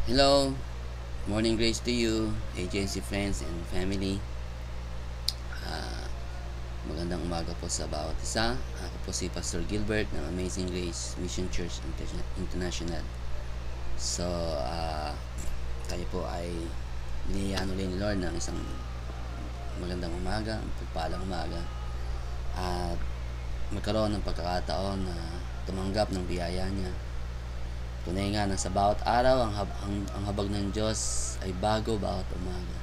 Hello, morning grace to you, agency friends and family. Ah, Magandang umaga po sa bawat isa. Ako po si Pastor Gilbert ng Amazing Grace Mission Church International. So, tayo po ay biniyayaan ulit ni Lord ng isang magandang umaga, pagpalang umaga. At magkaroon ng pagkakataon na tumanggap ng biyaya niya. Tunay nga na sa bawat araw, ang habag ng Diyos ay bago bawat umaga.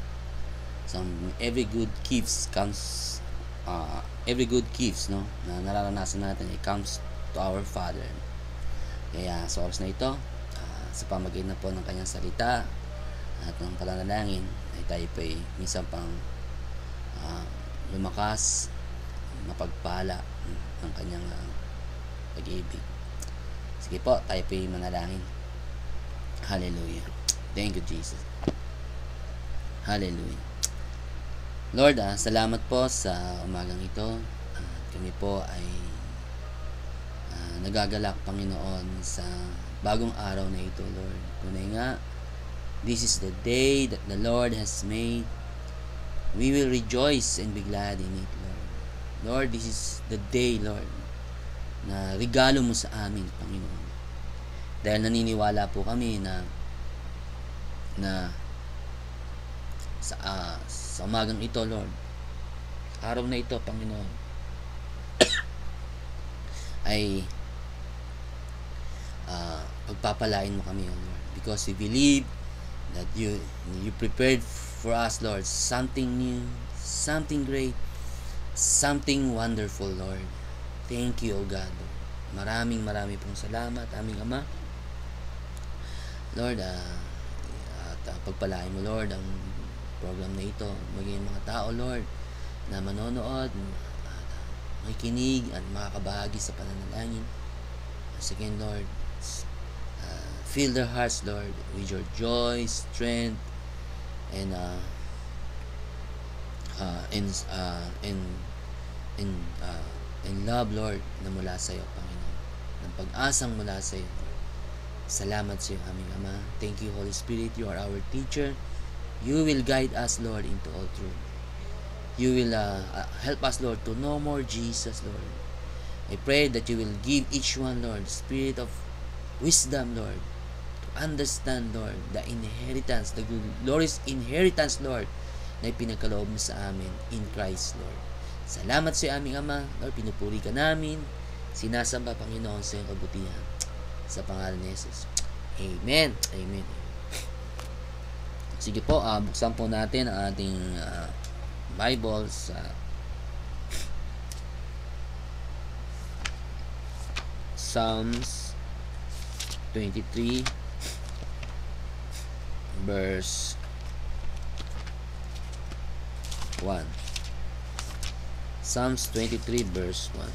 So, every good gifts, no, na nararanasan natin, it comes to our Father. Kaya sa oras na ito, sa pamagitan po ng kanyang salita at ng pananalangin, ay tayo po ay minsan pang lumakas, mapagpala ng kanyang pag-ibig. Sige po, tayo po ay manalangin. Hallelujah. Thank you, Jesus. Hallelujah. Lord, salamat po sa umagang ito. Kami po ay nagagalak, Panginoon, sa bagong araw na ito, Lord. Tunay nga, this is the day that the Lord has made. We will rejoice and be glad in it, Lord. Lord, this is the day, Lord, na regalo mo sa amin, Panginoon. Dahil naniniwala po kami na sa umagang ito, Lord, araw na ito, Panginoon, ay pagpapalain mo kami, Lord, because we believe that you prepared for us, Lord, something new, something great, something wonderful, Lord. Thank you, O God. Maraming pong salamat, aming Ama. Lord, at pagpalain mo, Lord, ang program na ito, maging mga tao, Lord, na manonood, makikinig at makakabahagi sa pananalangin. Again, Lord, fill their hearts, Lord, with your joy, strength, and love, Lord, na mula sa iyo, Panginoon, ng pag-asang mula sa iyo. Salamat sa iyo, aming Ama. Thank you, Holy Spirit. You are our teacher. You will guide us, Lord, into all truth. You will help us, Lord, to know more Jesus, Lord. I pray that you will give each one, Lord, the spirit of wisdom, Lord, to understand, Lord, the inheritance, the glorious inheritance, Lord, na ipinagkaloob mo sa amin in Christ, Lord. Salamat sa iyo, aming Ama. Lord, pinupuri ka namin. Sinasamba, Panginoon, sa iyong kabutihan. Sa pangalan ni Jesus. Amen. Amen. Sige po, buksan po natin ang ating Bible sa Psalms 23 verse 1. Psalms 23 verse 1.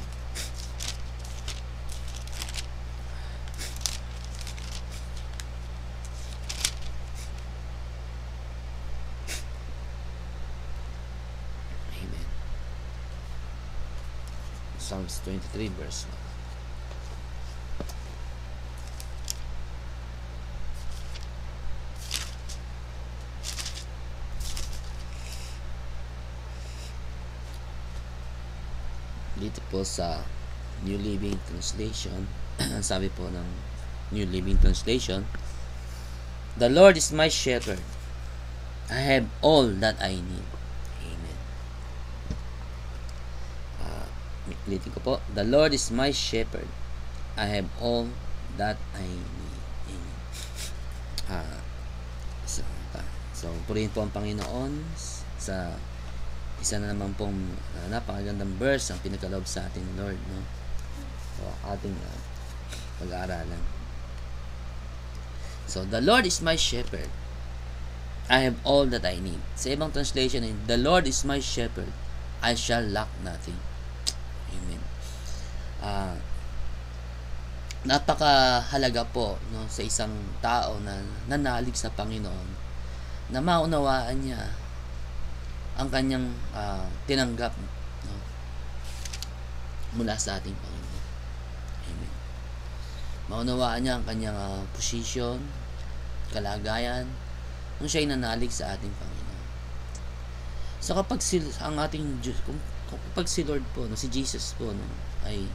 Psalms 23 verse 1. Dito po sa New Living Translation, sabi po ng New Living Translation, "The Lord is my shepherd. I have all that I need." Amen. Ulitin ko po. "The Lord is my shepherd. I have all that I need." Amen. So, purihin po ang Panginoon sa isa na naman pong napakagandang verse ang pinagkaloob sa ating Lord, no? So, ating pag-aaralan. So, "The Lord is my shepherd. I have all that I need." Sa ibang translation, "The Lord is my shepherd. I shall lack nothing." Amen. Napakahalaga po, no, sa isang tao na nanalig sa Panginoon na maunawaan niya ang kanyang tinanggap, no, mula sa ating Panginoon. Amen. Maunawaan niya ang kanyang position, kalagayan nung siya'y nanalig sa ating Panginoon. So kapag ang ating Diyos, kapag si Lord po, no, si Jesus po, no, ay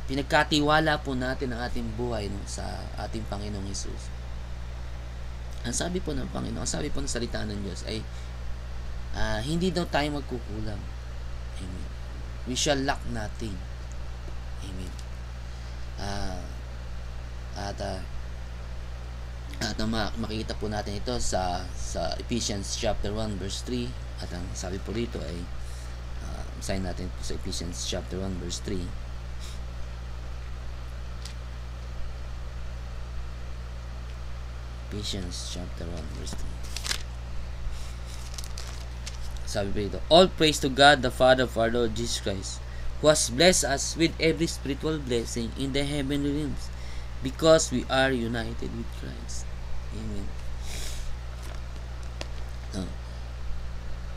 pinagkatiwala po natin ang ating buhay, no, sa ating Panginoong Hesus. Ang sabi po ng Panginoon, ang sabi po ng salita ng Diyos ay hindi daw tayo magkukulang. Amen. We shall lack nothing. Amen. Makikita po natin ito sa Ephesians chapter 1 verse 3, at ang sabi po rito ay basahin natin po sa Ephesians chapter 1 verse 3. Ephesians chapter 1 verse 3. Sabi po rito, all praise to God the Father of our Lord Jesus Christ, who has blessed us with every spiritual blessing in the heavenly realms, because we are united with Christ. Amen.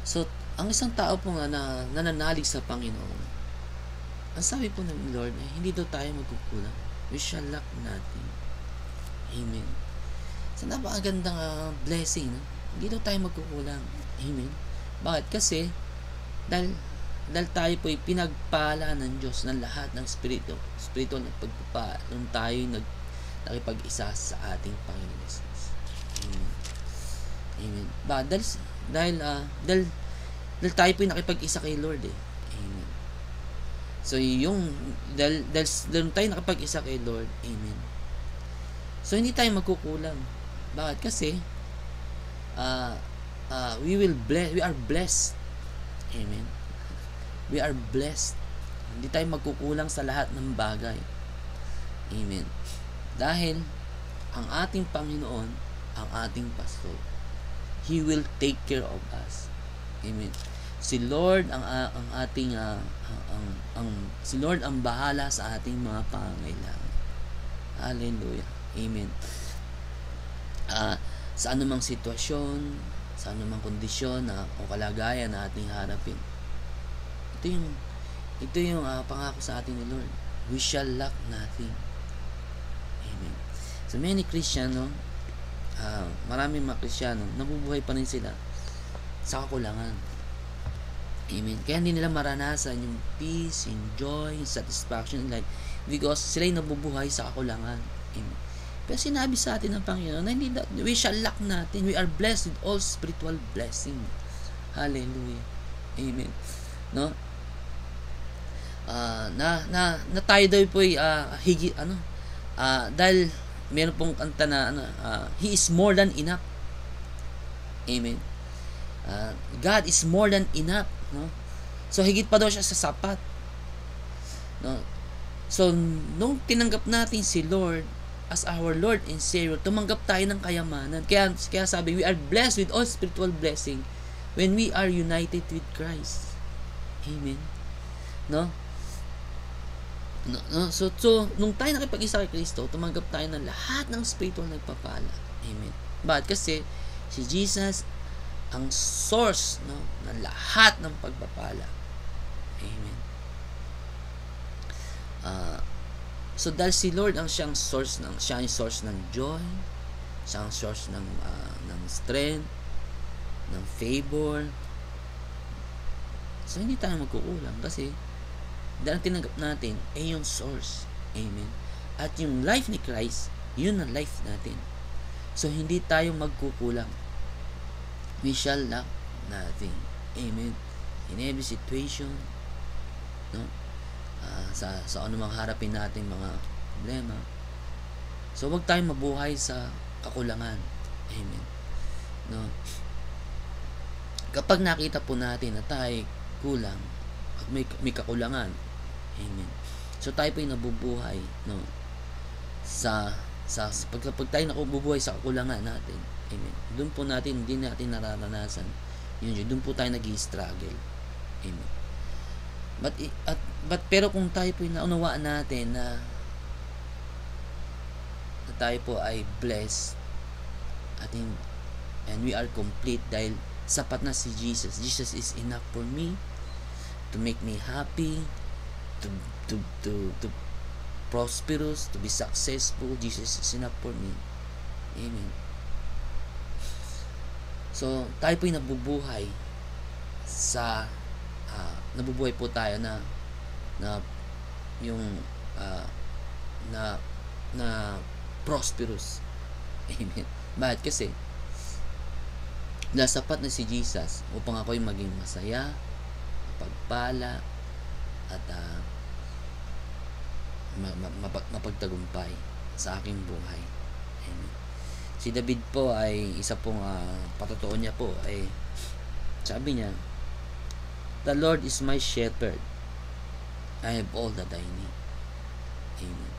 So, ang isang tao po nga na nananalig sa Panginoon, ang sabi po ng Lord, hindi daw tayo magkukulang. We shall lack nothing. Amen. So, napakagandang blessing. No? Hindi daw tayo magkukulang. Amen. Bakit? Kasi, dahil tayo po ay pinagpala ng Diyos ng lahat ng spiritual na pagpapala nung tayo nakipag-isa sa ating Panginoon Jesus. Amen. Amen. Bakit? Dahil tayo po ay nakipag-isa kay Lord eh. Amen. So, dahil tayo nakipag-isa kay Lord, amen. So, hindi tayo magkukulang. Bakit? Kasi, we are blessed. Amen. We are blessed. Hindi tayo magkukulang sa lahat ng bagay. Amen. Dahil ang ating Panginoon, ang ating pastor, He will take care of us. Amen. Si Lord ang ating si Lord ang bahala sa ating mga pangangailangan. Hallelujah. Amen. Sa anumang sitwasyon, sa anumang kondisyon o kalagayan na ating harapin, ito yung pangako sa atin ni Lord. We shall lack nothing. Amen. So many Christian, maraming mga Kristiyano, nabubuhay pa rin sila sa kakulangan. Amen. Kaya hindi nila maranasan yung peace, and joy, satisfaction in life, because sila'y nabubuhay sa kakulangan. Amen. Pero sinabi sa atin ng Panginoon na we shall lack nothing. We are blessed with all spiritual blessing. Hallelujah. Amen. No? Na tayo daw po ay dahil meron pong kanta na He is more than enough. Amen. God is more than enough, no? So higit pa daw siya sa sapat, no? So nung tinanggap natin si Lord as our Lord and Savior, tumanggap tayo ng kayamanan. Kaya sabi, we are blessed with all spiritual blessing when we are united with Christ. Amen. No? So nung tayo nakipag-isa kay Kristo, tumanggap tayo ng lahat ng spiritual nagpapala. Amen. Bakit? Kasi si Jesus ang source, no, ng lahat ng pagpapala. Amen. So dahil si Lord ang siya ang source ng joy, siya ang source ng strength, ng favor. So hindi tayo magkukulang kasi dahil tinanggap natin ay yung source. Amen. At yung life ni Christ, yun ang life natin. So hindi tayo magkukulang. We shall lack nothing. Amen. In every situation, no? Sa anumang harapin natin mga problema. So wag tayong mabuhay sa kakulangan. Amen. No? Kapag nakita po natin na tayo kulang at may kakulangan, amen. So tayo po ay nabubuhay, no? Pag tayo nabubuhay sa kakulangan natin, amen. Doon po natin hindi natin nararanasan yun. Doon po tayo nag-i-struggle. Amen. Pero kung tayo po naunawaan natin na tayo po ay blessed and we are complete dahil sapat na si Jesus. Jesus is enough for me to make me happy, to prosperous, to be successful. Jesus is enough for me. Amen. So, tayo po'y nabubuhay sa nabubuhay po tayo na yung na na prosperous. Amen. Bakit? Kasi sapat na si Jesus upang ako'y maging masaya, pagpala, at mapagtagumpay sa aking buhay. Amen. Si David po ay isa pong patotoo niya po ay sabi niya, "The Lord is my shepherd. I have all that I need." Amen.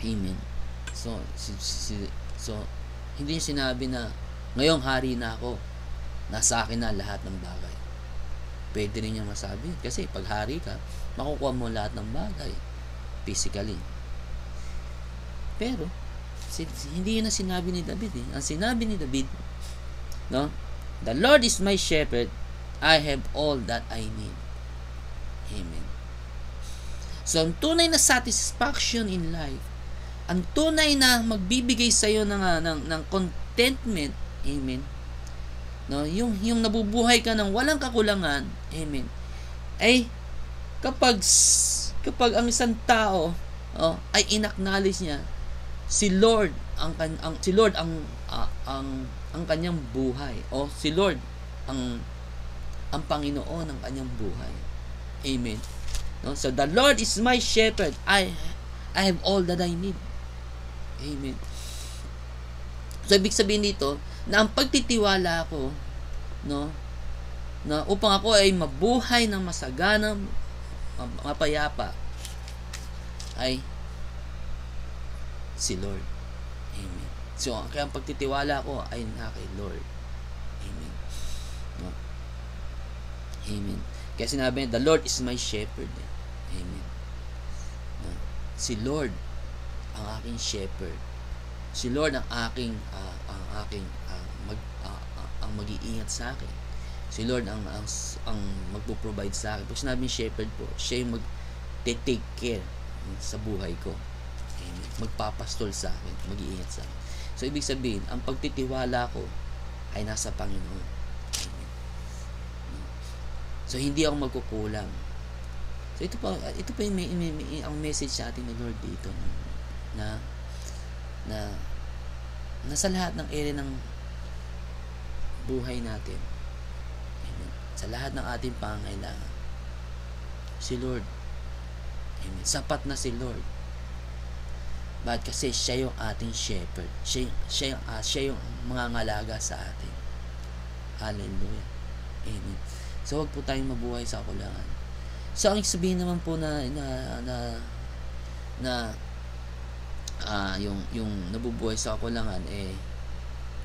Amen. So hindi niya sinabi na ngayong hari na ako, nasa akin na lahat ng bagay. Pwede rin niya masabi kasi pag hari ka, makukuha mo lahat ng bagay physically. Pero hindi yun ang sinabi ni David. Ang sinabi ni David, no? "The Lord is my shepherd, I have all that I need." Amen. So, ang tunay na satisfaction in life, ang tunay na magbibigay sa iyo ng contentment, amen. No, yung nabubuhay ka ng walang kakulangan, amen. Ay kapag ang isang tao ay inacknowledge niya si Lord ang kanyang buhay, o si Lord ang Panginoon ng kanyang buhay. Amen. No? So the Lord is my shepherd. I have all that I need. Amen. So ibig sabihin dito na ang pagtitiwala ko, no, na upang ako ay mabuhay ng masagana, mapayapa, ay si Lord. Amen. So, kaya ang pagtitiwala ko ay na kay Lord. Amen. No? Amen. Kaya sinabi niya, "The Lord is my shepherd." Amen. No? Si Lord ang aking shepherd. Si Lord ang aking mag-iingat sa akin. Si Lord ang magpo-provide sa akin. Pag sinabing shepherd po, siya yung mag-take care sa buhay ko. Amen. Magpapastol sa akin, mag-iingat sa akin. So, ibig sabihin, ang pagtitiwala ko ay nasa Panginoon. Amen. So, hindi ako magkukulang. So, ito pa yung ang message sa atin ni Lord dito, na sa lahat ng area ng buhay natin, amen, sa lahat ng ating pangangailangan, si Lord, amen, sapat na si Lord. Bakit? Kasi siya yung ating shepherd. Siya yung mangangalaga sa atin. Hallelujah. Amen. So, wag po tayong mabuhay sa kakulangan. So, ang sabihin naman po yung nabubuhay sa kakulangan,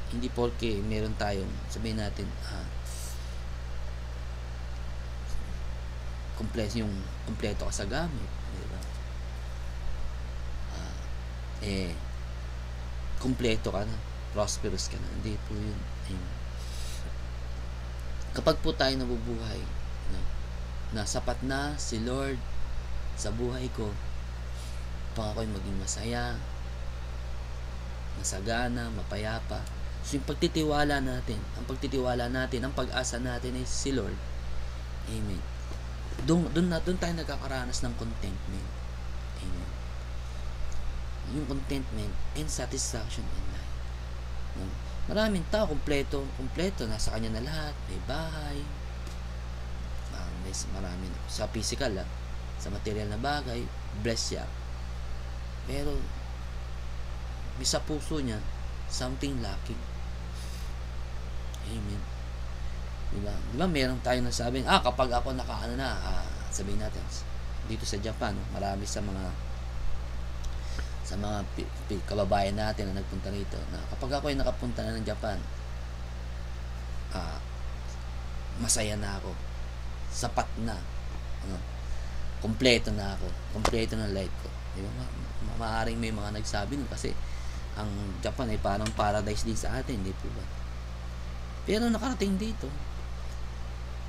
hindi porke meron tayong, sabihin natin, kumpleto ka sa gamit, diba? Kumpleto ka na, prosperous ka na. Hindi po yun. Kapag po tayo nabubuhay, na sapat na si Lord sa buhay ko, pang ako'y maging masaya, masagana, mapayapa. So, yung pagtitiwala natin, ang pag-asa natin ay si Lord. Amen. Doon tayo nagkakaranas ng contentment. Amen. Yung contentment and satisfaction in life. No? Maraming tao, kumpleto, nasa kanya na lahat, may bahay, marami sa physical, sa material na bagay, blessed siya. Pero may sa puso niya something lacking. Amen. Diba meron tayo nasabi, kapag ako sabihin natin, dito sa Japan, marami sa mga kababayan natin na nagpunta rito, na kapag ako ay nakapunta na ng Japan, masaya na ako, sapat na, kompleto na ako, kompleto na life ko. Diba? Maaaring may mga nagsabi nun kasi ang Japan ay parang paradise din sa atin, hindi po ba? Pero nakarating dito,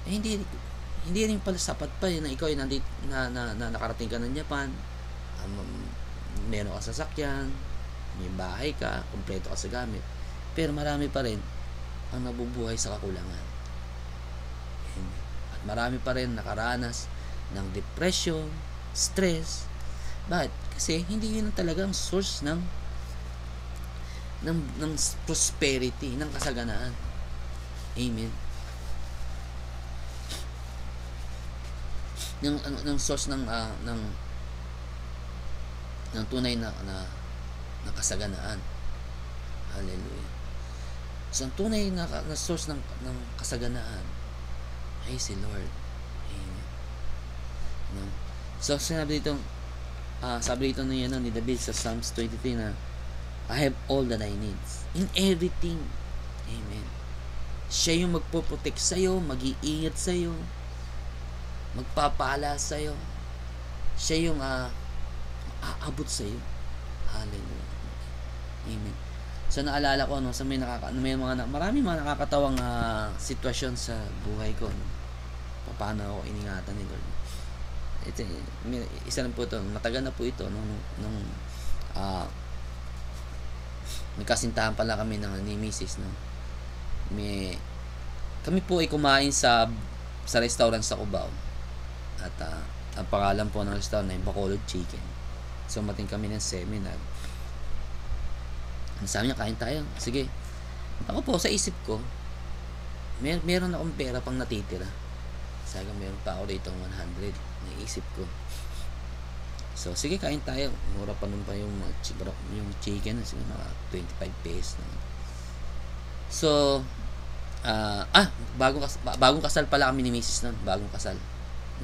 hindi rin pala sapat pa na ikaw ay nandito, na nakarating ka ng Japan, meron ka sasakyan, may bahay ka, kumpleto ka sa gamit, pero marami pa rin ang nabubuhay sa kakulangan. At marami pa rin nakaranas ng depression, stress. Bakit? Kasi hindi yun talaga ang source ng prosperity, ng kasaganaan. Amen. Ng source ng tunay na kasaganaan. Hallelujah. So, ang tunay na source ng kasaganaan ay si Lord. Amen. No? So, sabi dito ni David sa Psalms 23 na, I have all that I need. In everything. Amen. Siya yung magpo-protect sa'yo, mag-iingat sa'yo, magpapala sa'yo. Siya yung aabot sa'yo. Hallelujah. Amen. So, naalala ko, no, sa marami mga nakakatawang sitwasyon sa buhay ko. No? Paano ako iningatan ni Lord. Ito, isa lang po ito. Matagal na po ito. Nung nagkasintahan pala kami ni Mrs. No? Kami po ay kumain sa restaurant sa Cubao. At ang pangalan po ng restaurant ay Bacolod Chicken. So, mating kami ng seminar. Sabi niya, kain tayo. Sige. Ako po, sa isip ko, meron akong pera pang natitira. Sabi ko, meron pa ako rito 100. Naisip ko. So, sige, kain tayo. Mura pa nun pa yung chicken. Sige, mga 25 pesos. So, bagong kasal pala kami ni Mrs. nun. Bagong kasal.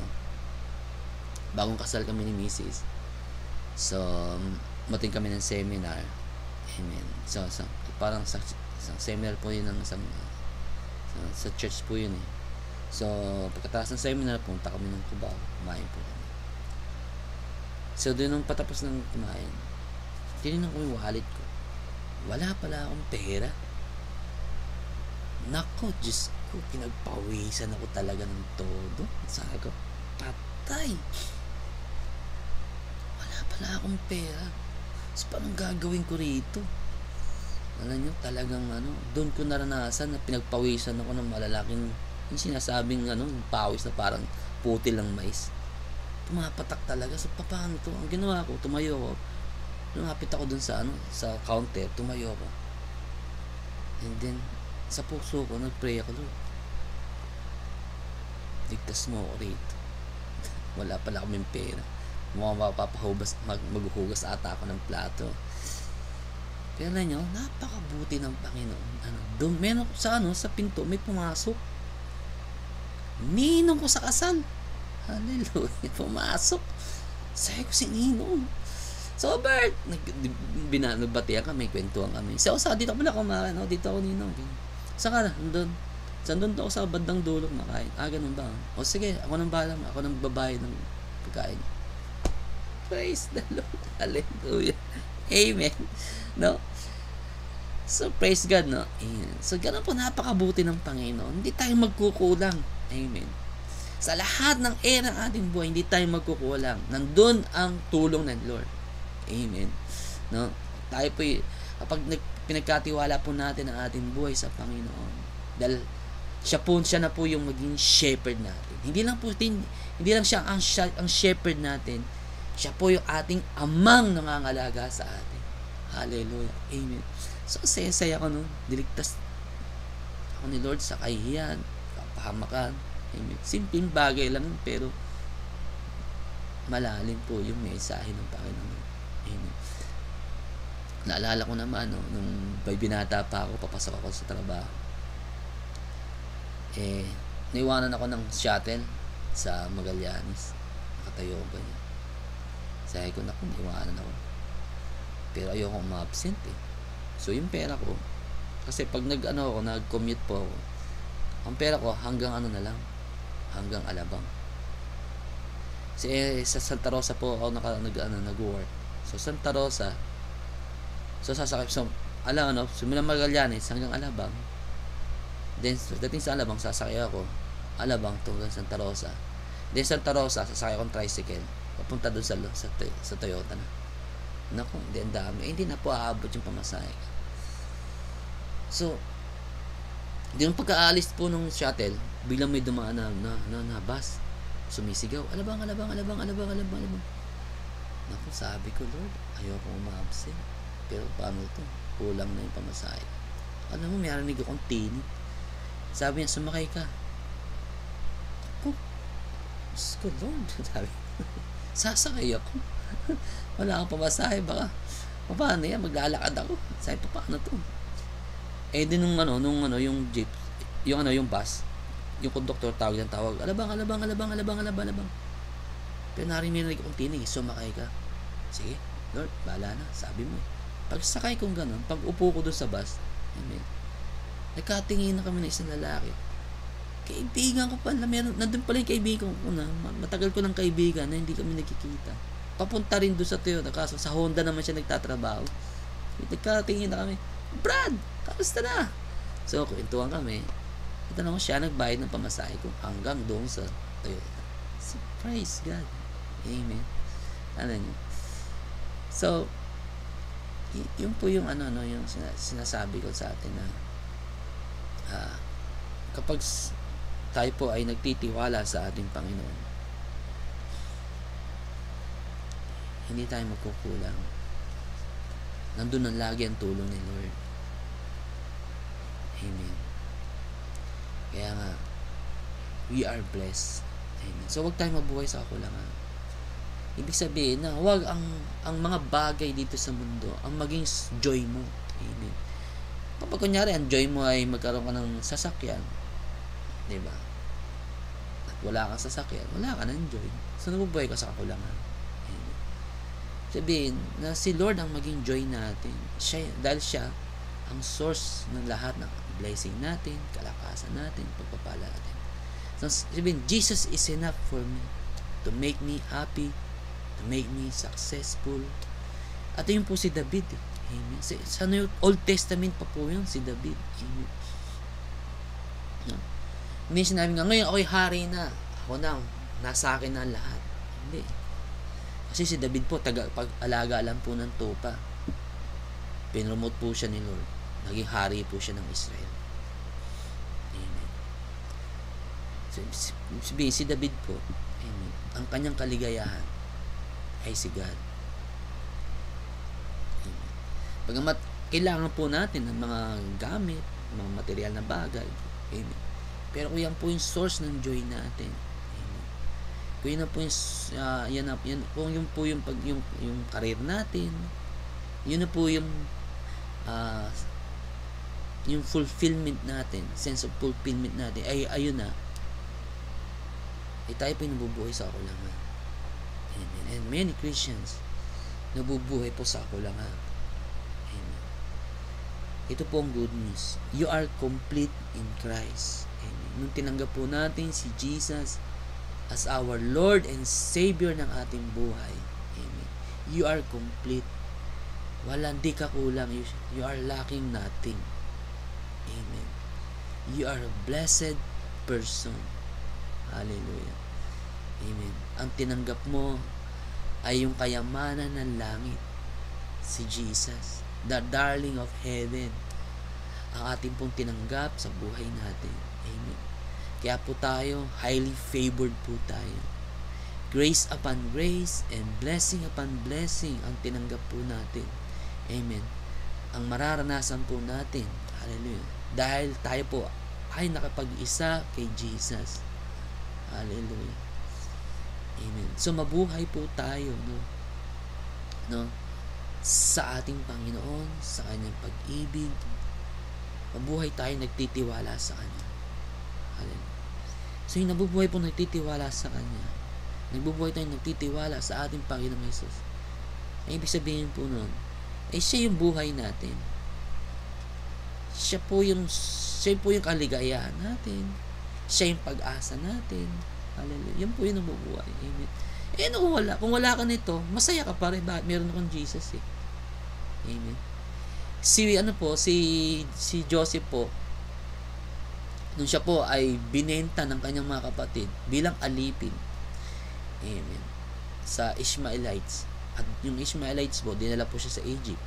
No? Bagong kasal kami ni Mrs. So, mating kami ng seminar. Amen. So parang sa seminar po yun sa church po yun eh. So, pagkatapos ng seminar, punta kami ng Cubao. Kumain po kami. So, doon nung patapos ng kumain, tinignan ko yung wallet ko. Wala pala akong pera. Nako, Diyos ko, pinagpawisan ako talaga ng todo. Sabi ko, patay. Wala pala akong pera. So, paano gagawin ko rito? Alam nyo, talagang doon ko naranasan na pinagpawisan ako ng malalaking, yung sinasabing pawis na parang putil ng mais. Pumapatak talaga. So, paano to? Ang ginawa ko, tumayo ko. Lumapit ako doon sa counter, tumayo ako. And then, sa puso ko, nag-pray ako, Lord. Ligtas mo ako rito. Wala pala kaming pera. Maghuhugas ata ako ng plato. Pero alam nyo, napakabuti ng Panginoon. Doon, meron sa pinto, may pumasok. Ninong ko sa kasal. Hallelujah, pumasok. Sabi ko si Ninong. So, Bert, nagbatihan kami, kwentuhan kami. So, dito pala kumain. Dito ako, Ninong. Saka, doon. Saan doon ako sa bandang dulo makain? Ganun ba? O sige, ako nang bahala. Ako nang babayad ng pagkain. Praise the Lord. Hallelujah. Amen. No? So, praise God, no? Amen. So, ganun po, napakabuti ng Panginoon. Hindi tayo magkukulang. Amen. Sa lahat ng era ng ating buhay, hindi tayo magkukulang. Nandun ang tulong ng Lord. Amen. No? Tayo po, kapag pinagkatiwala po natin ang ating buhay sa Panginoon, dahil siya na po yung maging shepherd natin. Hindi lang siya ang shepherd natin. Siya po yung ating amang nangangalaga sa atin. Hallelujah. Amen. So, saya ko nun. Diligtas ako ni Lord sa kahihiyan, kapahamakan. Amen. Simpleng bagay lang, pero malalim po yung mensahe ng Panginoon. Amen. Naalala ko naman, nung binata pa ako, papasok ako sa trabaho. Naiwanan ako ng shuttle sa Magallanes. Nakatayo ko niya. Sabi ko, naku, naiwanan ako. Pero ayoko ma-absent eh. So, yung pera ko, kasi pag nag-commute po ako, ang pera ko hanggang na lang, hanggang Alabang. Kasi sa Santa Rosa po ako nag-work. So, Santa Rosa, sasakay, simula Magallanes hanggang Alabang. Then, dating sa Alabang, sasakay ako, Alabang hanggang Santa Rosa. Then, Santa Rosa, sasakay akong tricycle, papunta doon sa Toyota na. Naku, hindi, ang dami. Hindi na po aabot yung pamasahe. So, yung pagkaalis po ng shuttle, biglang may dumaan na bus. Sumisigaw, alabang. Naku, sabi ko, Lord, ayoko umabsent. Pero paano to? Kulang na yung pamasahe. Alam mo, may narinig akong tinig. Sabi niya, sumakay ka. Ako, Diyos ko, Lord. Sabi, sasakay ako. Wala akong pamasahe, baka paano yan, maglalakad ako. Sabi, paano to? Eh din yung jeep, yung bus, yung conductor tawag, alabang. Pero narinig akong tinig, sumakay ka. Sige, Lord, bahala na, sabi mo. Pag sakay kong ganun, pag upo ko doon sa bus, amen, nagkatingin na kami ng isang lalaki. Kaibigan ko pala, nandun pala yung kaibigan ko na, matagal ko ng kaibigan na hindi kami nagkikita. Papunta rin doon sa Toyota, kaso sa Honda naman siya nagtatrabaho. Nagkatingin na kami, Brad, kamusta na? So, kwentuhan kami. Ito na ko, siya nagbayad ng pamasahe ko hanggang doon sa Toyota. So, praise God. Amen. Ano nyo? So, yun po yung yung sinasabi ko sa atin na kapag tayo po ay nagtitiwala sa ating Panginoon, hindi tayo magkukulang. Nandun ang lagi ang tulong ni Lord. Amen. Kaya nga, we are blessed. Amen. So, wag tayo mabuhay sa kakulangan. Ibig sabihin na wag ang mga bagay dito sa mundo ang maging joy mo. Amen. Kapag kunyari, ang joy mo ay magkaroon ka ng sasakyan, di ba? At wala kang sasakyan, wala ka ng joy. So, nabubuhay ka sa kakulangan. Amen. Sabihin na si Lord ang maging joy natin. Dahil siya ang source ng lahat ng blessing natin, kalakasan natin, pagpapala natin. So, sabihin, Jesus is enough for me to make me happy, to make me successful. At yun po si David. Amen. Sa Old Testament pa po yun, si David. Amen. No? Hindi sinabi nga, ngayon ako'y hari na. Ako na, nasa akin na lahat. Hindi. Kasi si David po, pag-alaga lang po ng tupa. Pinromote po siya ni Lord. Naging hari po siya ng Israel. Amen. So, si David po, amen, ang kanyang kaligayahan ay si God. Amen. Bagamat kailangan po natin ng mga gamit, mga material na bagay. Amen. Pero kung yan po yung source ng joy natin. Amen. Kung yan po yung kung yun po yung career natin, yun na po yung fulfillment natin, sense of fulfillment natin, ay ayun na, tayo po yung nabubuhay sa kakulangan. Amen. And many Christians nabubuhay po sa kakulangan. Amen. Ito po ang good news. You are complete in Christ. Amen. Nung tinanggap po natin si Jesus as our Lord and Savior ng ating buhay, amen, you are complete. Hindi ka kulang. You are lacking nothing. Amen. You are a blessed person. Hallelujah. Amen. Ang tinanggap mo ay yung kayamanan ng langit. Si Jesus, the darling of heaven, ang ating pong tinanggap sa buhay natin. Amen. Kaya po tayo, highly favored po tayo. Grace upon grace and blessing upon blessing ang tinanggap po natin. Amen. Ang mararanasan po natin. Hallelujah. Dahil tayo po ay nakapag-isa kay Jesus. Hallelujah. Amen. So, mabuhay po tayo, no? Sa ating Panginoon, sa Kanyang pag-ibig. Mabuhay tayo nagtitiwala sa Kanya. Hallelujah. So, yung nabubuhay po nagtitiwala sa Kanya, nagbubuhay tayo nagtitiwala sa ating Panginoong Jesus, ay ibig sabihin po nun, siya yung buhay natin. Siya po yung kaligayahan natin. Siya yung pag-asa natin. Hallelujah. Yan po yung nabubuhay. Amen. Kung wala ka nito, masaya ka pa rin. Bakit? Meron akong Jesus eh. Amen. Si Joseph po, nung siya po ay binenta ng kanyang mga kapatid bilang alipin, amen, sa Ishmaelites, At yung Ishmaelites po, dinala po siya sa Egypt.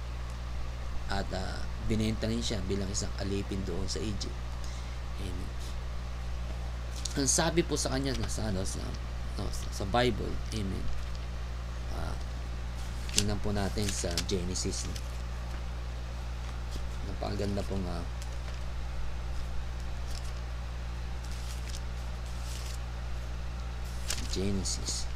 At binenta rin siya bilang isang alipin doon sa Egypt. Amen. Ang sabi po sa kanya sa Bible, amen. Tingnan po natin sa Genesis. Napakaganda pong Genesis.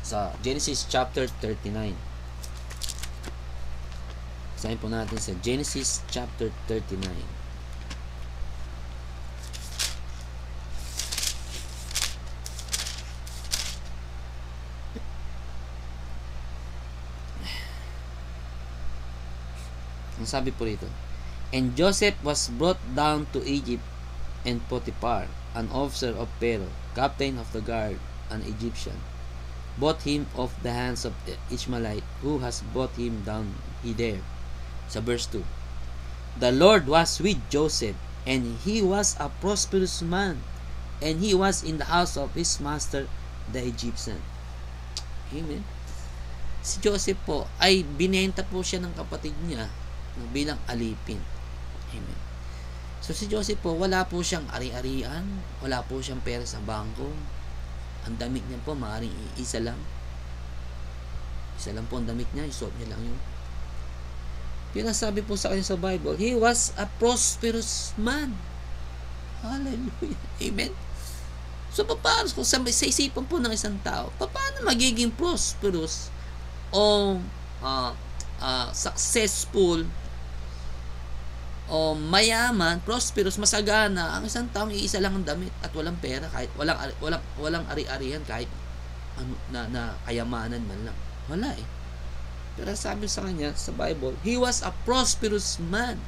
Sa Genesis chapter 39. Basahin po natin sa Genesis chapter 39. Ang sabi po rito, and Joseph was brought down to Egypt, and Potiphar, an officer of Pharaoh, captain of the guard, an Egyptian, bought him of the hands of Ishmaelite, who has brought him down there. Sa verse 2, the Lord was with Joseph, and he was a prosperous man, and he was in the house of his master, the Egyptian. Amen. Si Joseph po ay binenta po siya ng kapatid niya bilang alipin. Amen. So si Joseph po, wala po siyang ari-arian, wala po siyang pera sa bangko. Ang damit niya po, maaaring isa lang. Isa lang po ang damit niya, isuot niya lang yun. Pero sabi po sa kanya sa Bible, he was a prosperous man. Hallelujah. Amen. So, paano, kung sa isipan po ng isang tao, paano magiging prosperous o successful o mayaman, prosperous, masagana ang isang taong iisa lang ang damit at walang pera, kahit walang ari-arian, kahit ano na kayamanan man lang. Wala eh. Pero sabi sa kanya sa Bible, he was a prosperous man.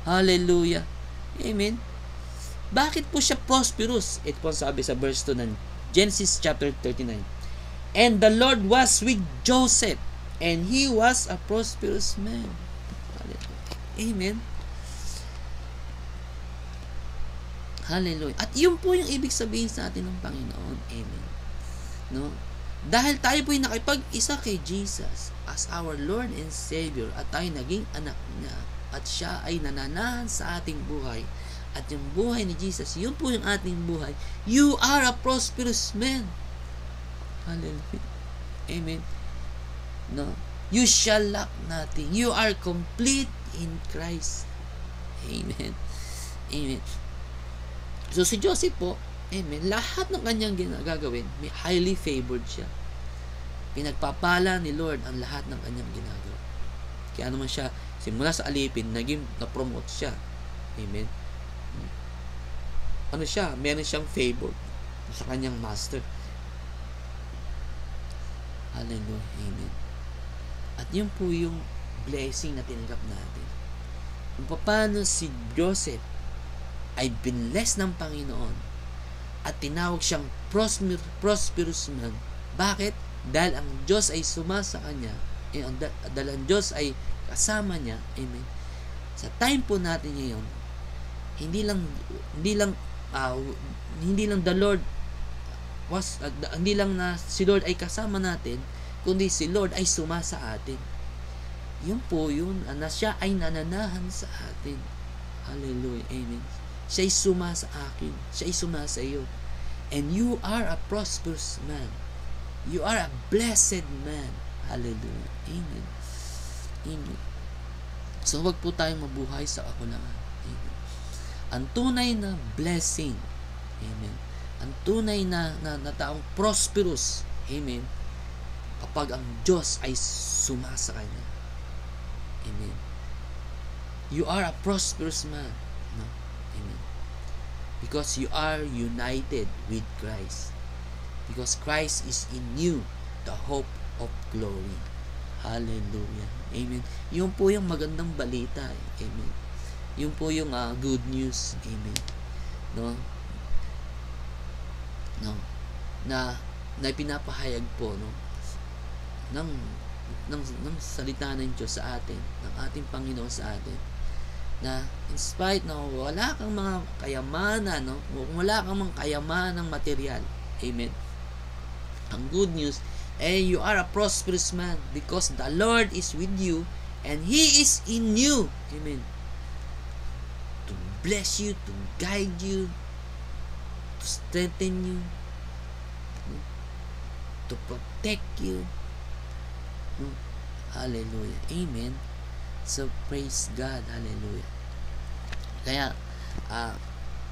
Hallelujah. Amen. Bakit po siya prosperous? Ito po sabi sa verse 2 ng Genesis chapter 39. And the Lord was with Joseph, and he was a prosperous man. Hallelujah. Amen. Hallelujah. At yun po yung ibig sabihin sa atin ng Panginoon. Amen. No? Dahil tayo po yung nakipag-isa kay Jesus as our Lord and Savior, at tayo naging anak niya, at siya ay nananahan sa ating buhay, at yung buhay ni Jesus, yun po yung ating buhay. You are a prosperous man. Hallelujah. Amen. No? You shall lack nothing. You are complete in Christ. Amen. Amen. So si Joseph po, amen, lahat ng kanyang gagawin, may highly favored siya. Pinagpapala ni Lord ang lahat ng kanyang ginagawa. Kaya naman siya, simula sa alipin, na-promote siya. Amen. Ano siya? Meron siyang favor sa kanyang master. Hallelujah. Amen. At yun po yung blessing na tinanggap natin. Kung paano si Joseph ay binless ng Panginoon at tinawag siyang prosperous man. Bakit? Dahil ang Diyos ay sumasa kanya, dahil ang Diyos ay kasama niya. Amen. Sa time po natin ngayon, hindi lang the Lord was hindi lang na si Lord ay kasama natin, kundi si Lord ay sumasa atin. Yun po yun, na siya ay nananahan sa atin. Hallelujah. Amen. Siya ay sumasa akin. Siya ay sumasa iyo. And you are a prosperous man. You are a blessed man. Hallelujah. Amen. Amen. So, wag po tayong mabuhay sa kakulangan. Amen. Ang tunay na blessing. Amen. Ang tunay na taong prosperous. Amen. Kapag ang Diyos ay sumasa kanya. Amen. You are a prosperous man. No? Amen. Because you are united with Christ. Because Christ is in you, the hope of glory. Hallelujah. Amen. Yun po yung magandang balita. Amen. Yun po yung good news. Amen. No? No? Na pinapahayag po, no? ng ng salita ng Diyos sa atin, ng ating Panginoon sa atin, na in spite na wala kang mga kayamanan, no? Wala kang mga kayamanang material, amen, ang good news, you are a prosperous man because the Lord is with you and He is in you, amen, to bless you, to guide you, to strengthen you, to protect you. Hallelujah. Amen. So, praise God. Hallelujah. Kaya,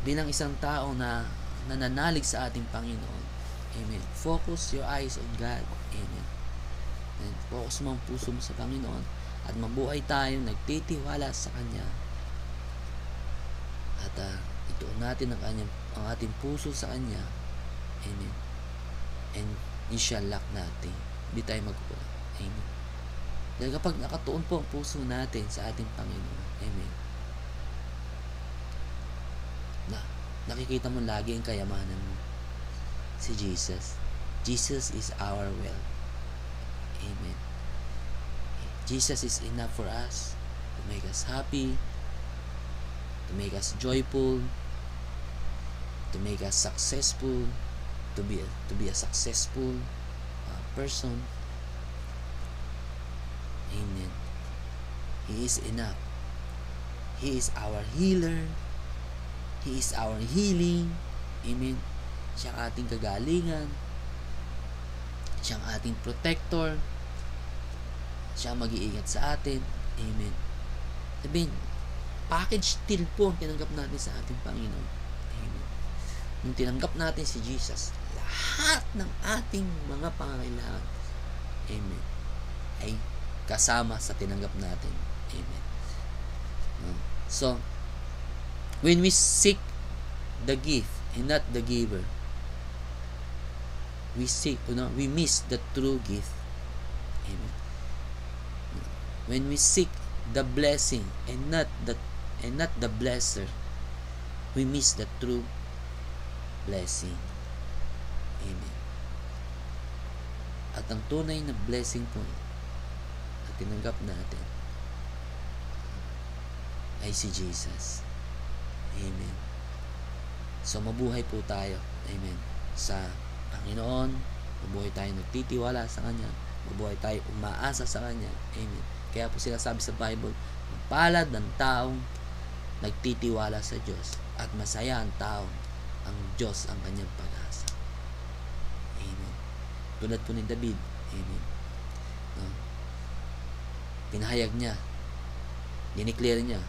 bilang isang tao na nananalig sa ating Panginoon, amen, focus your eyes on God. Amen. And focus mo ang puso mo sa Panginoon at mabuhay tayo nagtitiwala sa Kanya. At ituon natin ang ating puso sa Kanya. Amen. And He shall lack nothing. Hindi tayo magkukulang. Amen. Dahil kapag nakatuon po ang puso natin sa ating Panginoon, amen, nakikita mo lagi ang kayamanan mo. Si Jesus. Jesus is our wealth. Amen. Jesus is enough for us to make us happy, to make us joyful, to make us successful, to be a successful person. Amen. He is enough. He is our healer. He is our healing. Amen. Siya ang ating kagalingan. Siya ang ating protector. Siya ang mag-iingat sa atin. Amen. Sabihin, package deal po ang tinanggap natin sa ating Panginoon. Amen. Nung tinanggap natin si Jesus, lahat ng ating mga pangangailangan, amen, ay kasama sa tinanggap natin. Amen. So, when we seek the gift and not the giver, we miss the true gift. Amen. When we seek the blessing and not the blesser, we miss the true blessing. Amen. At ang tunay na blessing po tinanggap natin ay si Jesus. Amen. So, mabuhay po tayo. Amen. Sa Panginoon, mabuhay tayo nagtitiwala sa Kanya, mabuhay tayo umaasa sa Kanya. Amen. Kaya po sila sabi sa Bible, palad ng taong nagtitiwala sa Diyos at masaya ang taong ang Diyos ang kanyang pag-asa. Amen. Tulad po ni David. Amen. Pinahayag niya, dineclare niya,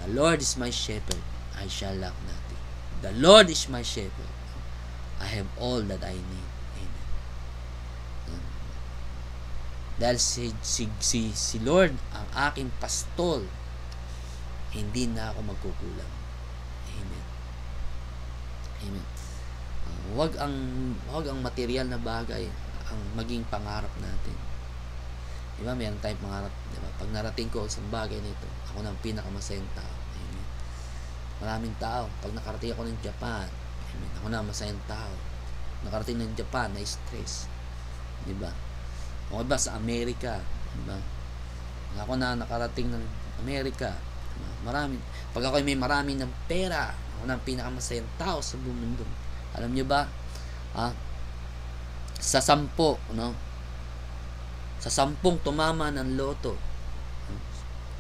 the Lord is my shepherd, I shall lack nothing. The Lord is my shepherd, I have all that I need. Amen. Dahil si Lord ang aking pastol, hindi na ako magkukulang. Amen. Amen. Huwag ang material na bagay ang maging pangarap natin. Diba, mayroon tayong pangarap, diba? Pag narating ko sa bagay nito, ako na ang pinakamasayang tao. Amen. Maraming tao, pag nakarating ako ng Japan, amen, ako na ang masayang tao. Nakarating ng Japan, na stress. Diba? O iba sa Amerika, diba? Ako na nakarating ng Amerika, diba? Pag ako may marami ng pera, ako na ang pinakamasayang tao sa buong mundo. Alam nyo ba? Sa 10, no? Sa 10 tumama ng loto,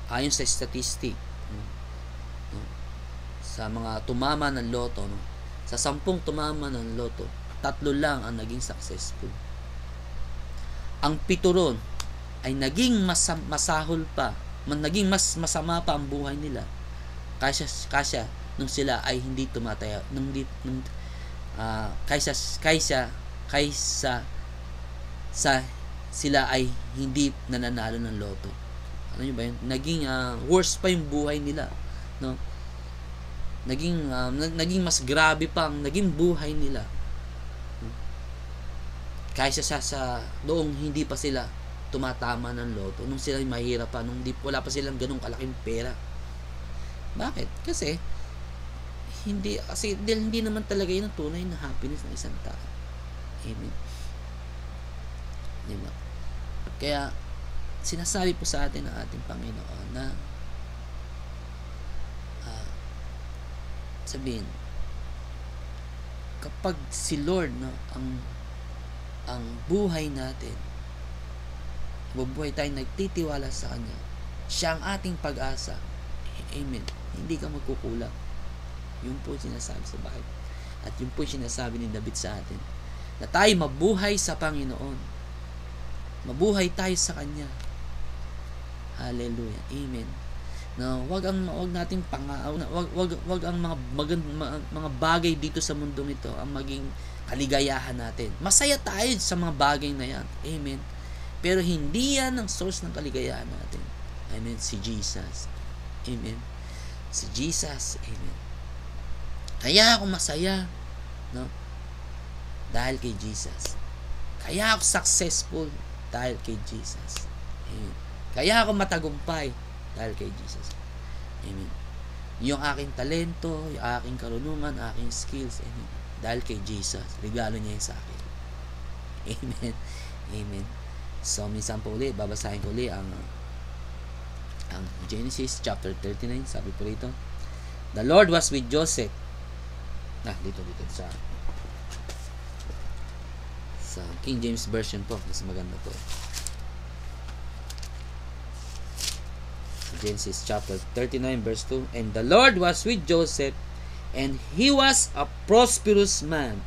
ayon sa statistic, sa mga tumama ng loto, no? Sa 10 tumama ng loto, 3 lang ang naging successful. Ang 7 ron ay naging masahol pa, naging mas masama pa ang buhay nila kaysa nung sila ay hindi tumataya, kaysa sa sila ay hindi nananalo ng loto. Ano nyo ba yun? Naging worse pa yung buhay nila, no? Naging mas grabe pa ang naging buhay nila kaysa sa noong hindi pa sila tumatama ng loto, nung sila mahirap pa, nung wala pa silang ganung kalaking pera. Bakit? Kasi hindi naman talaga yun ang tunay na happiness ng isang tao. Amen. Diba? Kaya, sinasabi po sa atin ng ating Panginoon na sabihin, kapag si Lord, no, ang buhay natin, bubuhay tayo nagtitiwala sa Kanya, siya ang ating pag-asa. Amen. Hindi ka magkukulang. Yun po sinasabi sa Bible. At yun po sinasabi ni David sa atin, na tayo mabuhay sa Panginoon. Mabuhay tayo sa Kanya. Hallelujah. Amen. No, wag nating wag ang mga bagay dito sa mundong ito ang maging kaligayahan natin. Masaya tayo sa mga bagay na yan. Amen. Pero hindi yan ang source ng kaligayahan natin. Amen. Si Jesus. Amen. Si Jesus. Amen. Kaya ako masaya, no? Dahil kay Jesus. Kaya ako successful dahil kay Jesus. Amen. Kaya ako matagumpay dahil kay Jesus. Amen. Yung aking talento, yung aking karunungan, aking skills, amen. Dahil kay Jesus. Regalo niya yun sa akin. Amen. Amen. So, minsan po ulit, babasahin ko ulit ang Genesis chapter 39. Sabi po rito, the Lord was with Joseph. Dito sa King James Version po. Mas maganda po. Genesis chapter 39 verse 2. And the Lord was with Joseph, and he was a prosperous man,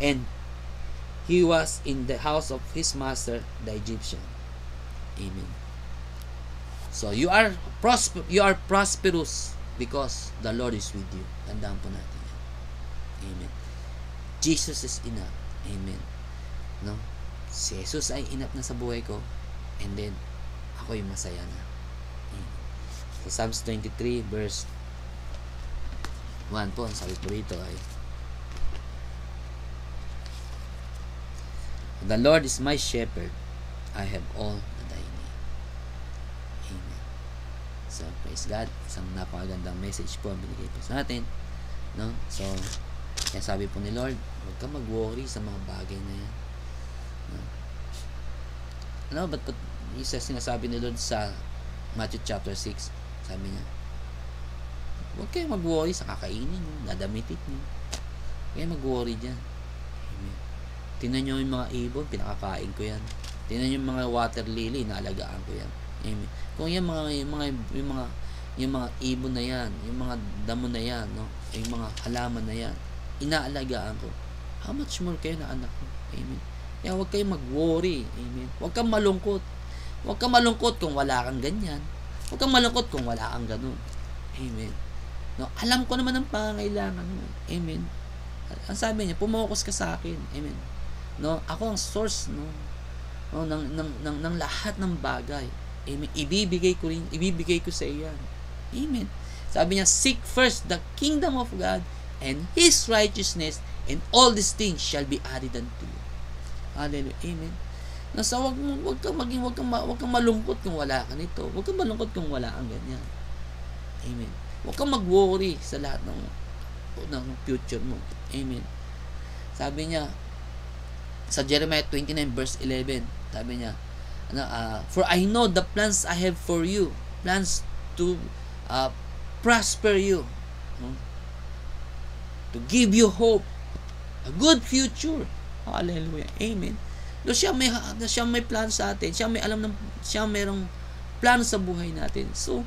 and he was in the house of his master, the Egyptian. Amen. So you are prosperous because the Lord is with you. Tandaan po natin yan. Amen. Jesus is enough. Amen. No? Si Jesus ay enough na sa buhay ko, and then ako yung masaya na. So, Psalms 23 verse 1 po, ang sabi po rito ay, the Lord is my shepherd, I have all that I need. Amen. So, praise God. Isang napakagandang message po ang binigay po sa atin, no? So, kaya sabi po ni Lord, huwag ka mag-worry sa mga bagay na yan, no? Ba't isa sinasabi ni Lord sa Matthew chapter 6, sabi niya, huwag kayong mag-worry sa kakainin nyo, dadamitin nyo. Kaya mag-worry dyan. Amen. Tingnan nyo yung mga ibon, pinakakain ko yan. Tingnan nyo yung mga water lily, naalagaan ko yan. Amen. Kung yung mga ibon na yan, yung mga damo na yan, no? Yung mga halaman na yan, inaalagaan ko. How much more kayo na anak ko? Amen. Kaya huwag kayong mag-worry. Amen. Huwag kang malungkot. Huwag kang malungkot kung wala kang ganyan. Huwag kang malungkot kung wala kang ganun. Amen. No, alam ko naman ang pangangailangan mo. Amen. Ang sabi niya, pumokus ka sa akin. Amen. No, ako ang source, no, ng lahat ng bagay. Amen. Ibibigay ko sa iyan. Amen. Sabi niya, seek first the kingdom of God and His righteousness, and all these things shall be added unto you. Hallelujah. Amen. Nasa wag kang malungkot kung wala ka nito. Wag kang malungkot kung wala kang ganyan. Amen. Wag kang mag-worry sa lahat ng future mo. Amen. Sabi niya sa Jeremiah 29 verse 11, sabi niya, for I know the plans I have for you, plans to prosper you, to give you hope, a good future. Hallelujah. Amen. Do siya may plan sa atin. Siya mayroong plano sa buhay natin. So,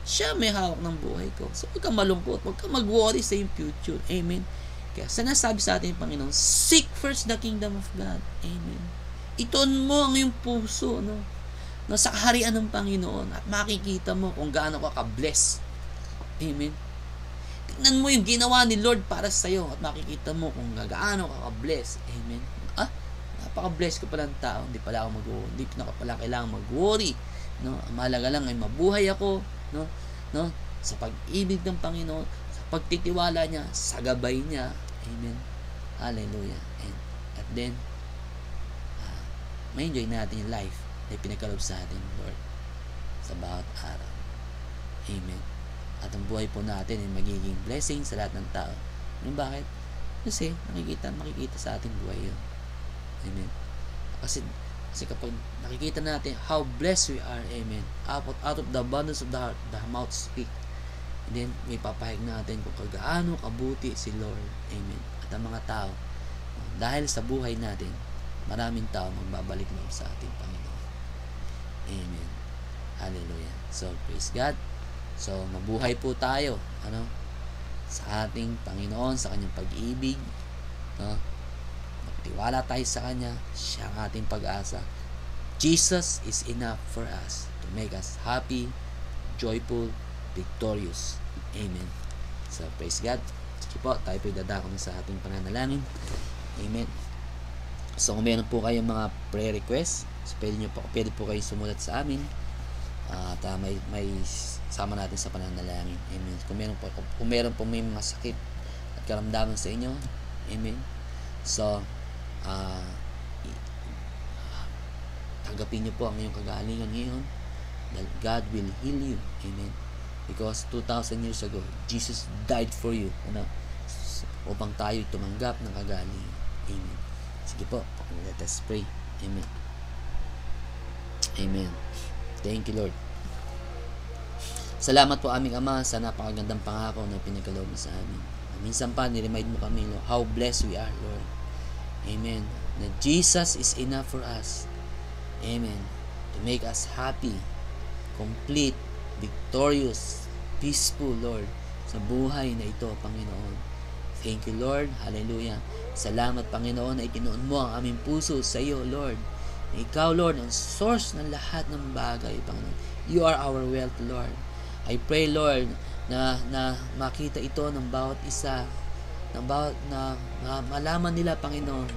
siya may hawak ng buhay ko. So, huwag kang malungkot. Huwag kang mag-worry sa yung future. Amen. Kaya, sinasabi sa atin, Panginoon, seek first the kingdom of God. Amen. Ituon mo ang iyong puso, no? Sa kaharian ng Panginoon, at makikita mo kung gaano ka ka-bless. Amen. Tingnan mo yung ginawa ni Lord para sa iyo, at makikita mo kung gaano ka ka-bless. Amen. Napaka-bless ko pala ng tao, hindi pala pala kailangan mag-worry, no? Ang mahalaga lang ay mabuhay ako, no? Sa pag-ibig ng Panginoon, sa pagtitiwala niya, sa gabay niya. Amen. Hallelujah. At then ma-enjoy natin yung life na pinagkaloob sa atin, Lord, sa bawat araw. Amen. At ang buhay po natin ay magiging blessing sa lahat ng tao. Bakit? Kasi makikita sa ating buhay yun. Amen. Kasi Kasi kapag nakikita natin how blessed we are, amen, out of the abundance of the heart, the mouth speak. And then, may papahig natin kung kagaano kabuti si Lord, amen. At ang mga tao, dahil sa buhay natin, maraming tao magbabalik loob sa ating Panginoon. Amen. Hallelujah. So, praise God. So, mabuhay po tayo, sa ating Panginoon, sa kanyang pag-ibig, magtiwala tayo sa kanya, siya ang ating pag-asa. Jesus is enough for us to make us happy, joyful, victorious. Amen. So, praise God. Sige po, tayo po dadako na sa ating pananalangin. Amen. So, kung meron po kayong mga prayer request, so pwede po kayong sumulat sa amin. At may sama natin sa pananalangin. Amen. Kung meron po may mga sakit at karamdaman sa inyo, amen. So, tanggapin niyo po ang inyong kagalingan ngayon. That God will heal you. Amen. Because 2,000 years ago, Jesus died for you. Upang tayo tumanggap ng kagalingan. Amen. Sige po, let us pray. Amen. Amen. Thank you, Lord. Salamat po aming Ama sa napakagandang pangako na pinagkaloob mo sa amin. Minsan pa, niremind mo kami, Lord, how blessed we are, Lord. Amen. Na Jesus is enough for us. Amen. To make us happy, complete, victorious, peaceful, Lord, sa buhay na ito, Panginoon. Thank you, Lord. Hallelujah. Salamat, Panginoon, na itinuon mo ang aming puso sa iyo, Lord. Na ikaw, Lord, ang source ng lahat ng bagay, Panginoon. You are our wealth, Lord. I pray, Lord, na makita ito ng bawat isa, na malaman nila, Panginoon,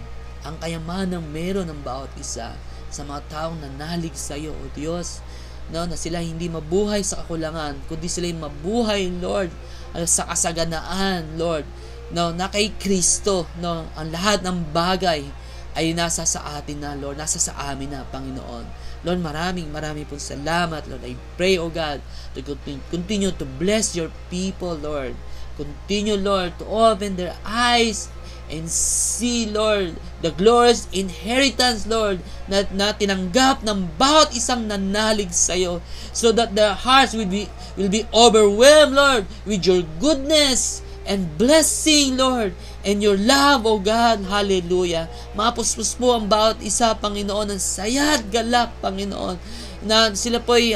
ang kayamanang meron ng bawat isa sa mga taong nanalig sa iyo, O Diyos, na sila hindi mabuhay sa kakulangan, kundi sila mabuhay, Lord, sa kasaganaan, Lord, na kay Kristo, ang lahat ng bagay ay nasa sa atin na, Lord, nasa sa amin na, Panginoon. Lord, maraming pong salamat, Lord. I pray, O God, to continue to bless your people, Lord. Continue, Lord, to open their eyes and see, Lord, the glorious inheritance, Lord, na tinanggap ng bawat isang nanalig sa iyo, so that their hearts will be overwhelmed, Lord, with your goodness and blessing, Lord, and your love, O God. Hallelujah. Mapuspos po ang bawat isa, Panginoon, ng saya at galak, Panginoon, na sila po ay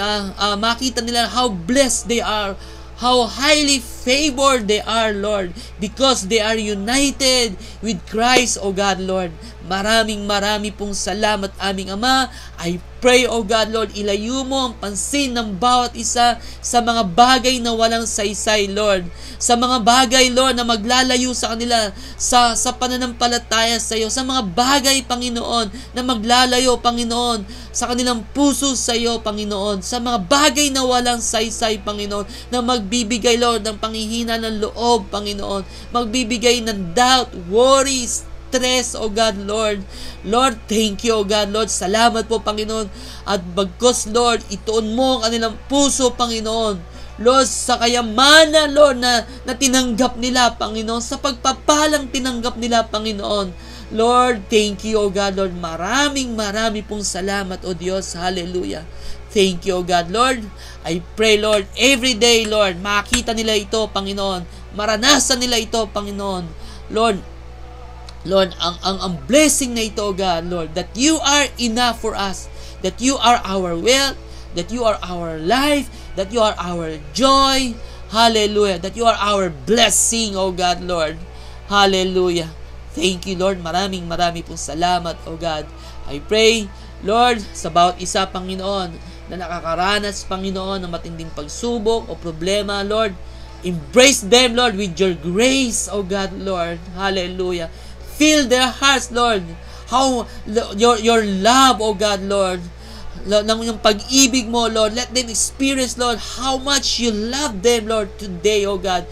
makita nila how blessed they are, how highly favored they are, Lord, because they are united with Christ, O God, Lord. Marami pong salamat, aming Ama. I pray, O God, Lord, ilayo mo ang pansin ng bawat isa sa mga bagay na walang saysay, Lord. Sa mga bagay, Lord, na maglalayo sa kanila sa pananampalataya sa iyo. Sa mga bagay, Panginoon, na maglalayo, Panginoon, sa kanilang puso sa iyo, Panginoon. Sa mga bagay na walang saysay, Panginoon, na magbibigay, Lord, ng panghihina ng loob, Panginoon. Magbibigay ng doubt, worries, stress, O God, Lord. Lord, thank you, O God, Lord. Salamat po, Panginoon. At bagkos, Lord, ituon mo ang kanilang puso, Panginoon. Lord, sa kayamanan, Lord, na tinanggap nila, Panginoon. Sa pagpapalang tinanggap nila, Panginoon. Lord, thank you, O God, Lord. Maraming pong salamat, O Diyos. Hallelujah. Thank you, O God, Lord. I pray, Lord, every day, Lord, makita nila ito, Panginoon. Maranasan nila ito, Panginoon. Lord, ang blessing na ito, God, Lord, that you are enough for us, that you are our wealth, that you are our life, that you are our joy, hallelujah, that you are our blessing, O God, Lord, hallelujah. Thank you, Lord, maraming pong salamat, O God. I pray, Lord, sa bawat isa, Panginoon, na nakakaranas, Panginoon, ng matinding pagsubok o problema, Lord, embrace them, Lord, with your grace, O God, Lord, hallelujah. Fill their hearts, Lord. How your love, O God, Lord. Yung pag-ibig mo, Lord. Let them experience, Lord, how much you love them, Lord, today, O God.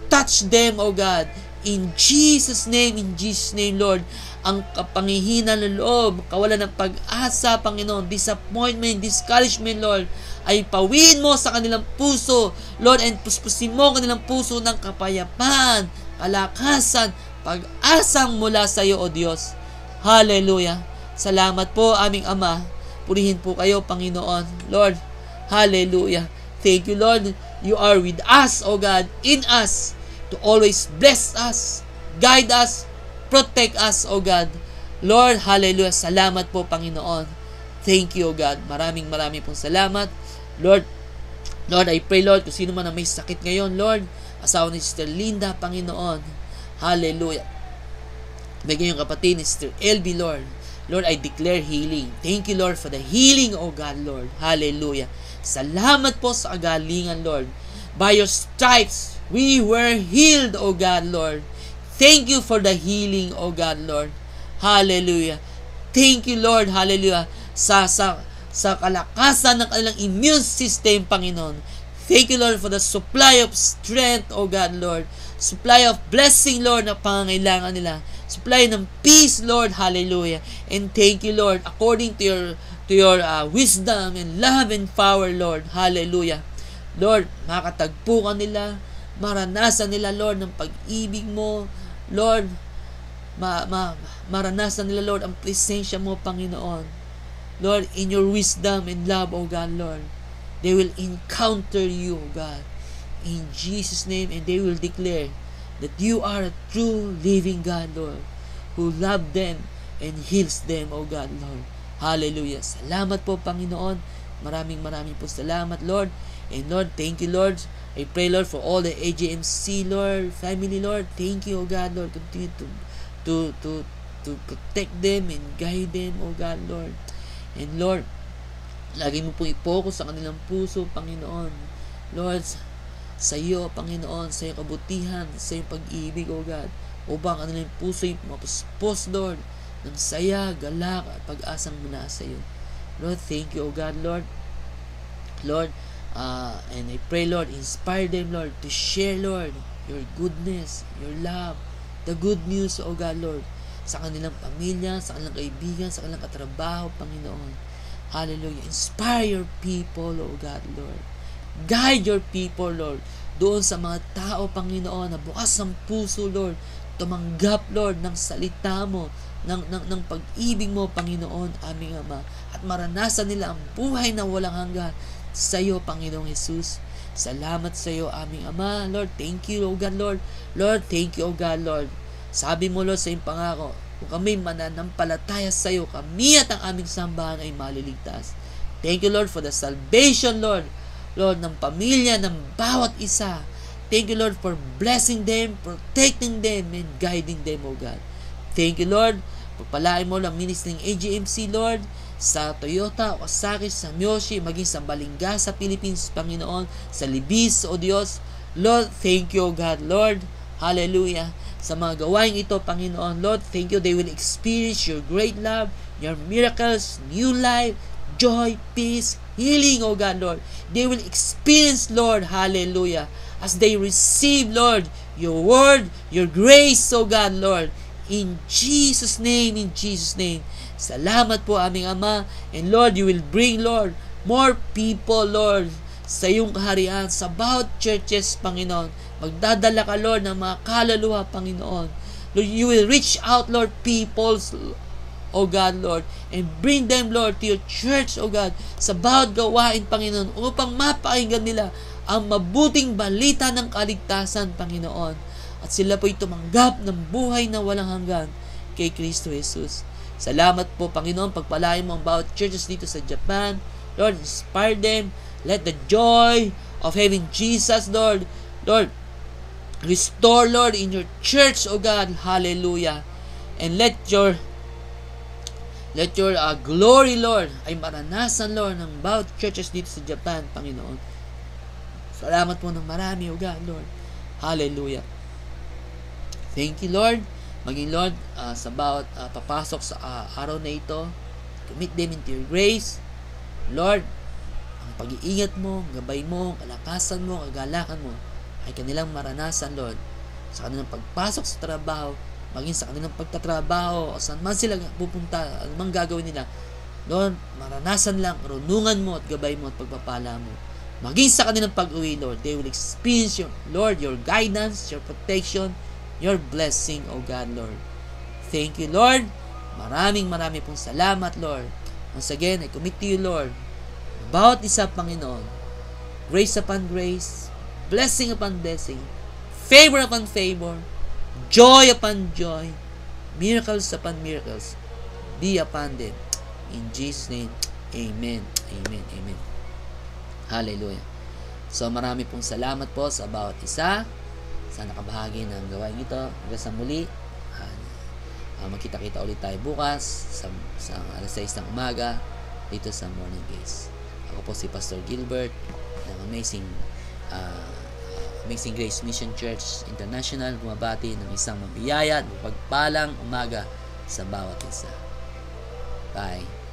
Touch them, O God. In Jesus' name, Lord. Ang kapanghihina ng loob, kawalan ng pag-asa, Panginoon, disappointment, discouragement, Lord, ay pawin mo sa kanilang puso, Lord, and puspusin mo kanilang puso ng kapayapaan, kalakasan, pag-asang mula sa iyo, O Diyos. Hallelujah. Salamat po, aming Ama. Purihin po kayo, Panginoon. Lord, hallelujah. Thank you, Lord. You are with us, O God, in us, to always bless us, guide us, protect us, O God. Lord, hallelujah. Salamat po, Panginoon. Thank you, O God. Maraming pong salamat. Lord, I pray, Lord, kung sino man na may sakit ngayon, Lord, asawa ni Sister Linda, Panginoon. Hallelujah. Bigyan yung kapatid ni Sister LB, Lord. Lord, I declare healing. Thank you, Lord, for the healing, O God, Lord. Hallelujah. Salamat po sa kagalingan, Lord. By your stripes, we were healed, O God, Lord. Thank you for the healing, O God, Lord. Hallelujah. Thank you, Lord. Hallelujah. Sa kalakasan ng kanilang immune system, Panginoon. Thank you, Lord, for the supply of strength, O God, Lord. Supply of blessing, Lord, na pangangailangan nila. Supply ng peace, Lord. Hallelujah. And thank you, Lord, according to your wisdom and love and power, Lord. Hallelujah. Lord, makatagpo ka nila. Maranasan nila, Lord, ng pag-ibig mo. Lord, maranasan nila, Lord, ang presensya mo, Panginoon. Lord, in your wisdom and love, O God, Lord, they will encounter you, O God, in Jesus' name, and they will declare that you are a true living God, Lord, who loves them and heals them, O God, Lord. Hallelujah. Salamat po, Panginoon. Maraming po salamat, Lord. And Lord, thank you, Lord. I pray, Lord, for all the AJMC, Lord, family, Lord. Thank you, O God, Lord. Continue to protect them and guide them, O God, Lord. And Lord, lagi mo pong i-focus sa kanilang puso, Panginoon. Lord, sa iyo, Panginoon, sa iyo kabutihan, sa iyo pag-ibig, O God, upang kanilang puso ay mapuspos, Lord, ng saya, galak, at pag-asang mula sa iyo. Lord, thank you, O God, Lord. Lord, and I pray, Lord, inspire them, Lord, to share, Lord, your goodness, your love, the good news, O God, Lord, sa kanilang pamilya, sa kanilang kaibigan, sa kanilang katrabaho, Panginoon. Hallelujah. Inspire your people, O God, Lord. Guide your people, Lord, doon sa mga tao, Panginoon, na bukas ng puso, Lord, tumanggap, Lord, ng salita mo, ng pag-ibig mo, Panginoon, aming Ama, at maranasan nila ang buhay na walang hanggan sa iyo, Panginoong Jesus. Salamat sa iyo, aming Ama. Lord, thank you, O God, Lord. Lord, thank you, O God, Lord. Sabi mo, Lord, sa iyong pangako, kung kami mananampalataya sa iyo, kami at ang aming sambahan ay maliligtas. Thank you, Lord, for the salvation, Lord. Lord, ng pamilya, ng bawat isa. Thank you, Lord, for blessing them, protecting them, and guiding them, O God. Thank you, Lord. Pagpalain mo lang ministry ng AJMC, Lord, sa Toyota, Osaki, sa Miyoshi, maging sa Balinga, sa Philippines, Panginoon, sa Libis, O Diyos. Lord, thank you, O God, Lord. Hallelujah. Sa mga gawain ito, Panginoon, Lord, thank you. They will experience your great love, your miracles, new life, joy, peace, healing, O God, Lord. They will experience, Lord, hallelujah, as they receive, Lord, your word, your grace, O God, Lord. In Jesus' name, in Jesus' name. Salamat po, aming Ama. And Lord, you will bring, Lord, more people, Lord, sa iyong kaharian, sa bawat churches, Panginoon. Magdadala ka, Lord, ng mga kaluluwa, Panginoon. Lord, you will reach out, Lord, peoples, O God, Lord, and bring them, Lord, to your church, O God, sa bawat gawain, Panginoon, upang mapakinggan nila ang mabuting balita ng kaligtasan, Panginoon. At sila po'y tumanggap ng buhay na walang hanggan kay Kristo Jesus. Salamat po, Panginoon, pagpalain mo ang bawat churches dito sa Japan. Lord, inspire them. Let the joy of having Jesus, Lord, restore, Lord, in your church, O God. Hallelujah. And let your glory, Lord, ay maranasan, Lord, ng bawat churches dito sa Japan, Panginoon. Salamat po ng marami, O God, Lord. Hallelujah. Thank you, Lord. Maging, Lord, sa bawat papasok sa araw na ito, commit them into your grace. Lord, ang pag-iingat mo, gabay mo, kalakasan mo, kagalakan mo, ay kanilang maranasan, Lord, sa kanilang pagpasok sa trabaho, maging sa kanilang pagtatrabaho, o saan man sila pupunta, anumang gagawin nila, Lord, maranasan lang, runungan mo at gabay mo at pagpapala mo. Maging sa kanilang pag-uwi, Lord, they will experience your, Lord, your guidance, your protection, your blessing, O God, Lord. Thank you, Lord. Maraming pong salamat, Lord. Once again, I commit to you, Lord, bawat isa, Panginoon, grace upon grace, blessing upon blessing, favor upon favor, joy upon joy, miracles upon miracles, be upon them. In Jesus' name, amen, amen, amen. Hallelujah. So, marami pong salamat po sa bawat isa sa nakabahagi ng gawain ito. Hanggang sa muli, magkita-kita ulit tayo bukas sa alas 6 ng umaga dito sa Morning Grace. Ako po si Pastor Gilbert ng Amazing Grace Mission Church International, bumabati ng isang mabiyaya at mapagpalang umaga sa bawat isa. Bye.